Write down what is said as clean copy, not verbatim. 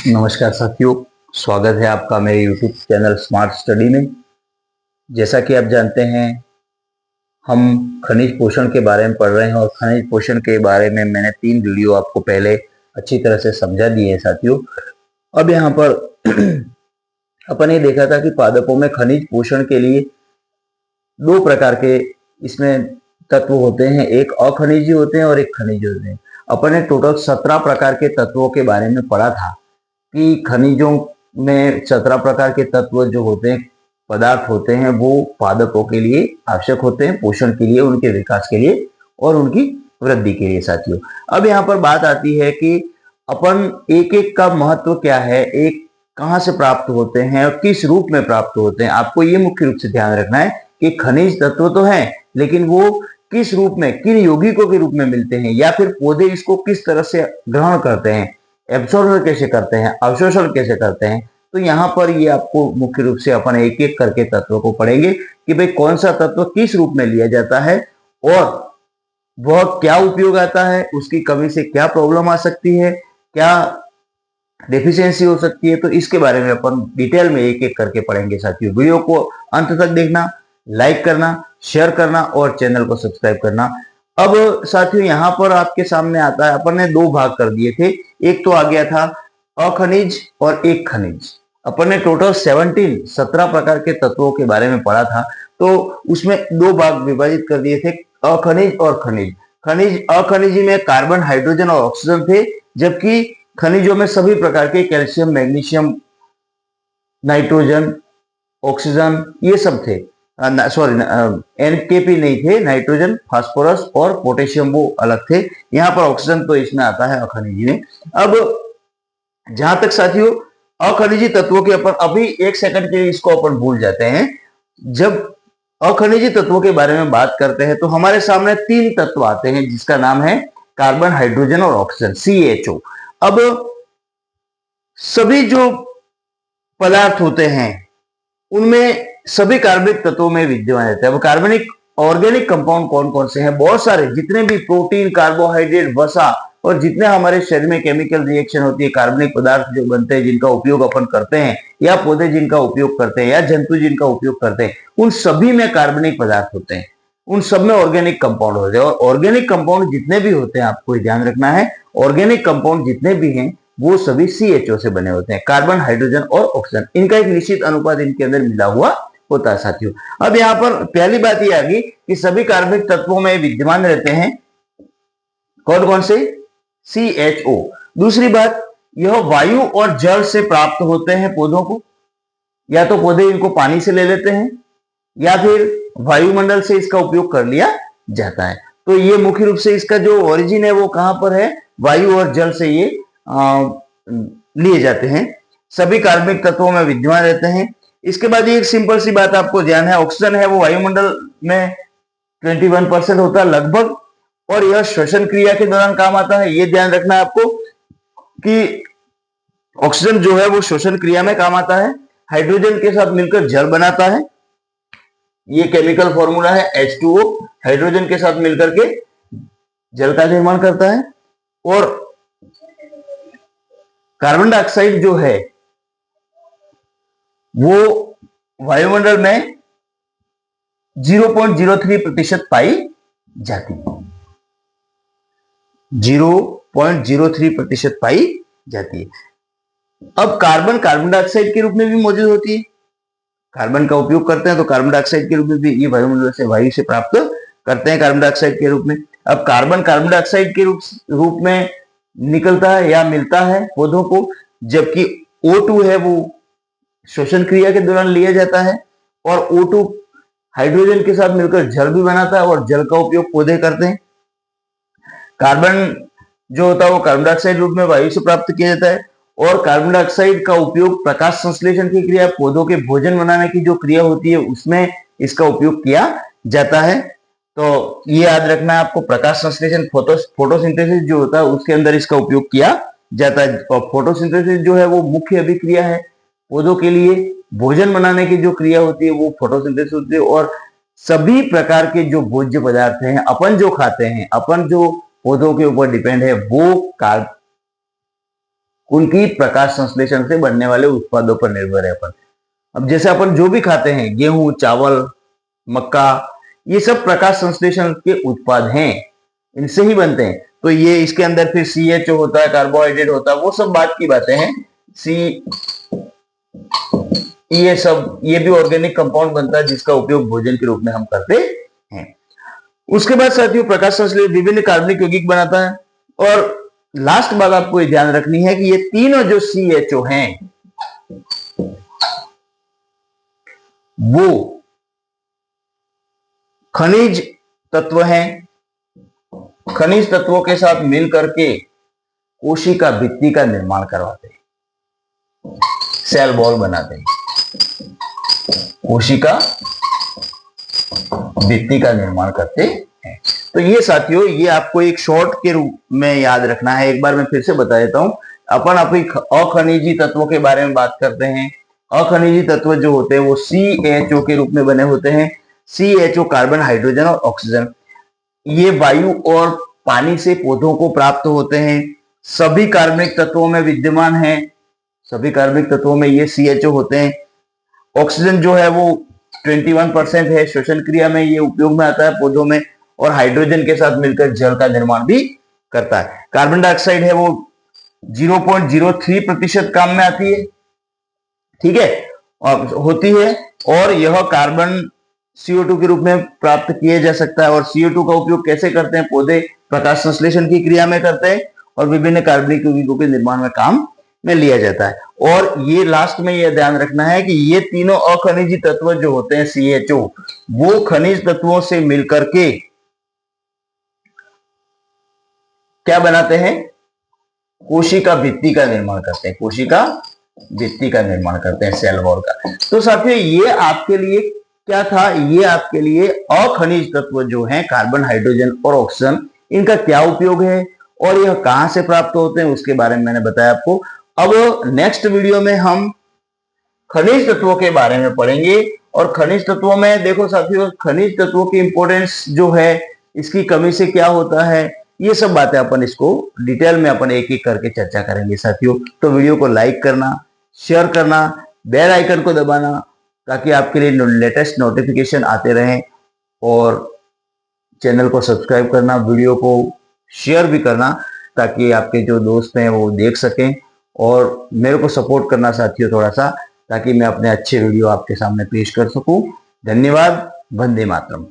नमस्कार साथियों, स्वागत है आपका मेरे YouTube चैनल स्मार्ट स्टडी में। जैसा कि आप जानते हैं, हम खनिज पोषण के बारे में पढ़ रहे हैं और खनिज पोषण के बारे में मैंने 3 वीडियो आपको पहले अच्छी तरह से समझा दिए हैं साथियों। अब यहाँ पर अपन ये देखा था कि पादपों में खनिज पोषण के लिए 2 प्रकार के इसमें तत्व होते हैं, एक अखनिजी होते हैं और एक खनिज होते हैं। अपन ने टोटल 17 प्रकार के तत्वों के बारे में पढ़ा था कि खनिजों में 17 प्रकार के तत्व जो होते हैं, पदार्थ होते हैं, वो पादपों के लिए आवश्यक होते हैं, पोषण के लिए, उनके विकास के लिए और उनकी वृद्धि के लिए साथियों। अब यहाँ पर बात आती है कि अपन एक एक का महत्व क्या है, एक कहाँ से प्राप्त होते हैं और किस रूप में प्राप्त होते हैं। आपको ये मुख्य रूप से ध्यान रखना है कि खनिज तत्व तो हैं, लेकिन वो किस रूप में, किन यौगिकों के रूप में मिलते हैं, या फिर पौधे इसको किस तरह से ग्रहण करते हैं, एब्सॉर्ब कैसे करते हैं, अवशोषण कैसे करते हैं। तो यहाँ पर ये आपको मुख्य रूप से अपन एक एक करके तत्व को पढ़ेंगे कि भाई कौन सा तत्व किस रूप में लिया जाता है और वह क्या उपयोग आता है, उसकी कमी से क्या प्रॉब्लम आ सकती है, क्या डेफिशिएंसी हो सकती है। तो इसके बारे में अपन डिटेल में एक एक करके पढ़ेंगे साथियों। वीडियो को अंत तक देखना, लाइक करना, शेयर करना और चैनल को सब्सक्राइब करना। अब साथियों यहाँ पर आपके सामने आता है, अपन ने 2 भाग कर दिए थे। एक तो आ गया था अखनिज और एक खनिज। अपन ने टोटल 17 प्रकार के तत्वों के बारे में पढ़ा था, तो उसमें 2 भाग विभाजित कर दिए थे, अखनिज और खनिज। अखनिजी में कार्बन, हाइड्रोजन और ऑक्सीजन थे, जबकि खनिजों में सभी प्रकार के कैल्शियम, मैग्नीशियम, नाइट्रोजन, ऑक्सीजन ये सब थे। सॉरी, एनकेपी नहीं थे, नाइट्रोजन, फास्फोरस और पोटेशियम वो अलग थे। यहाँ पर ऑक्सीजन तो इसमें आता है अखनिजी में। अब जहां तक साथियों अखनिजी तत्वों के अपन अभी 1 सेकंड के लिए इसको अपन भूल जाते हैं। जब अखनिजी तत्वों के बारे में बात करते हैं तो हमारे सामने 3 तत्व आते हैं, जिसका नाम है कार्बन, हाइड्रोजन और ऑक्सीजन, CHO। अब सभी जो पदार्थ होते हैं उनमें सभी कार्बनिक तत्वों में विद्यमान रहते हैं। अब कार्बनिक ऑर्गेनिक कंपाउंड कौन कौन से हैं? बहुत सारे, जितने भी प्रोटीन, कार्बोहाइड्रेट, वसा और जितने हमारे शरीर में केमिकल रिएक्शन होती है, कार्बनिक पदार्थ जो बनते हैं, जिनका उपयोग अपन करते हैं, या पौधे जिनका उपयोग करते हैं, या जंतु जिनका उपयोग करते हैं, उन सभी में कार्बनिक पदार्थ होते हैं, उन सब में ऑर्गेनिक कंपाउंड होते हैं। और ऑर्गेनिक कंपाउंड जितने भी होते हैं, आपको ध्यान रखना है, ऑर्गेनिक कंपाउंड जितने भी हैं वो सभी CHO से बने होते हैं, कार्बन, हाइड्रोजन और ऑक्सीजन। इनका एक निश्चित अनुपात इनके अंदर मिला हुआ होता है साथियों। अब यहाँ पर पहली बात यह आ गई कि सभी कार्बनिक तत्वों में विद्यमान रहते हैं कौन कौन से? CHO। दूसरी बात, यह वायु और जल से प्राप्त होते हैं पौधों को, या तो पौधे इनको पानी से ले लेते हैं या फिर वायुमंडल से इसका उपयोग कर लिया जाता है। तो ये मुख्य रूप से इसका जो ओरिजिन है वो कहां पर है? वायु और जल से ये लिए जाते हैं। सभी कार्बनिक तत्वों में विद्यमान रहते हैं। इसके बाद एक सिंपल सी बात आपको ध्यान है, ऑक्सीजन है वो वायुमंडल में 21% होता है लगभग, और यह श्वसन क्रिया के दौरान काम आता है। यह ध्यान रखना है आपको कि ऑक्सीजन जो है वो श्वसन क्रिया में काम आता है, हाइड्रोजन के साथ मिलकर जल बनाता है। ये केमिकल फॉर्मूला है H2O, हाइड्रोजन के साथ मिलकर के जल का निर्माण करता है। और कार्बन डाइऑक्साइड जो है वो वायुमंडल में 0.03% पाई जाती है, 0.03% पाई जाती है। अब कार्बन डाइऑक्साइड के रूप में भी मौजूद होती है। कार्बन का उपयोग करते हैं तो कार्बन डाइऑक्साइड के रूप में भी ये वायुमंडल से, वायु से प्राप्त करते हैं कार्बन डाइऑक्साइड के रूप में। अब कार्बन डाइऑक्साइड के रूप में निकलता है या मिलता है पौधों को, जबकि O2 है वो श्वसन क्रिया के दौरान लिया जाता है, और O2 हाइड्रोजन के साथ मिलकर जल भी बनाता है और जल का उपयोग पौधे करते हैं। कार्बन जो होता है वो कार्बन डाइऑक्साइड रूप में वायु से प्राप्त किया जाता है, और कार्बन डाइऑक्साइड का उपयोग प्रकाश संश्लेषण की क्रिया, पौधों के भोजन बनाने की जो क्रिया होती है उसमें इसका उपयोग किया जाता है। तो ये याद रखना है आपको, प्रकाश संश्लेषण, फोटोसिंथेसिस जो होता है उसके अंदर इसका उपयोग किया जाता है। और फोटोसिंथेसिस जो है वो मुख्य अभिक्रिया है पौधों के लिए। भोजन बनाने की जो क्रिया होती है वो फोटोसिंथेसिस होती है। और सभी प्रकार के जो भोज्य पदार्थ हैं, अपन जो खाते हैं, अपन जो पौधों के ऊपर डिपेंड है, वो उनकी प्रकाश संश्लेषण से बनने वाले उत्पादों पर निर्भर है अपन। अब जैसे अपन जो भी खाते हैं, गेहूं, चावल, मक्का, ये सब प्रकाश संश्लेषण के उत्पाद हैं, इनसे ही बनते हैं। तो ये इसके अंदर फिर CHO होता है, कार्बोहाइड्रेट होता है, वो सब बात की बातें हैं। ये भी ऑर्गेनिक कंपाउंड बनता है जिसका उपयोग भोजन के रूप में हम करते हैं। उसके बाद साथियों, प्रकाश संश्लेषण विभिन्न कार्बनिक यौगिक बनाता है। और लास्ट बात आपको ये ध्यान रखनी है कि ये तीनों जो CHO हैं वो खनिज तत्व हैं। खनिज तत्वों के साथ मिलकर के कोशिका भित्ति का निर्माण करवाते हैं, सेल वॉल बनाते हैं, कोशिका भित्ति का निर्माण करते हैं। तो ये साथियों, ये आपको एक शॉर्ट के रूप में याद रखना है। एक बार मैं फिर से बता देता हूं। अपन अपनी अखनिजी तत्वों के बारे में बात करते हैं। अखनिजी तत्व जो होते हैं वो CHO के रूप में बने होते हैं। CHO कार्बन, हाइड्रोजन और ऑक्सीजन, ये वायु और पानी से पौधों को प्राप्त होते हैं। सभी कार्बनिक तत्वों में विद्यमान है, सभी कार्बनिक तत्वों में ये CHO होते हैं। ऑक्सीजन जो है वो 21% है, श्वसन क्रिया में ये उपयोग में आता है पौधों में, और हाइड्रोजन के साथ मिलकर जल का निर्माण भी करता है। कार्बन डाइऑक्साइड है वो 0.03% काम में आती है, ठीक है, और होती है, और यह कार्बन CO2 के रूप में प्राप्त किया जा सकता है। और CO2 का उपयोग कैसे करते हैं? पौधे प्रकाश संश्लेषण की क्रिया में करते हैं और विभिन्न कार्बनिक यौगिकों के निर्माण में काम में लिया जाता है। और ये लास्ट में यह ध्यान रखना है कि ये तीनों अखनिजी तत्व जो होते हैं CHO, वो खनिज तत्वों से मिलकर के क्या बनाते हैं? कोशिका भित्ति का निर्माण करते हैं, कोशिका भित्ति का निर्माण करते हैं, सेल वॉल का। तो साथियों, ये आपके लिए क्या था? ये आपके लिए अखनिज तत्व जो हैं कार्बन, हाइड्रोजन और ऑक्सीजन, इनका क्या उपयोग है और यह कहां से प्राप्त होते हैं उसके बारे में मैंने बताया आपको। अब नेक्स्ट वीडियो में हम खनिज तत्वों के बारे में पढ़ेंगे। और खनिज तत्वों में देखो साथियों, खनिज तत्वों की इंपॉर्टेंस जो है, इसकी कमी से क्या होता है, ये सब बातें अपन इसको डिटेल में अपन एक एक करके चर्चा करेंगे साथियों। तो वीडियो को लाइक करना, शेयर करना, बेल आइकन को दबाना, ताकि आपके लिए लेटेस्ट नोटिफिकेशन आते रहें, और चैनल को सब्सक्राइब करना, वीडियो को शेयर भी करना, ताकि आपके जो दोस्त हैं वो देख सकें, और मेरे को सपोर्ट करना साथियों थोड़ा सा, ताकि मैं अपने अच्छे वीडियो आपके सामने पेश कर सकूं। धन्यवाद। वंदे मातरम।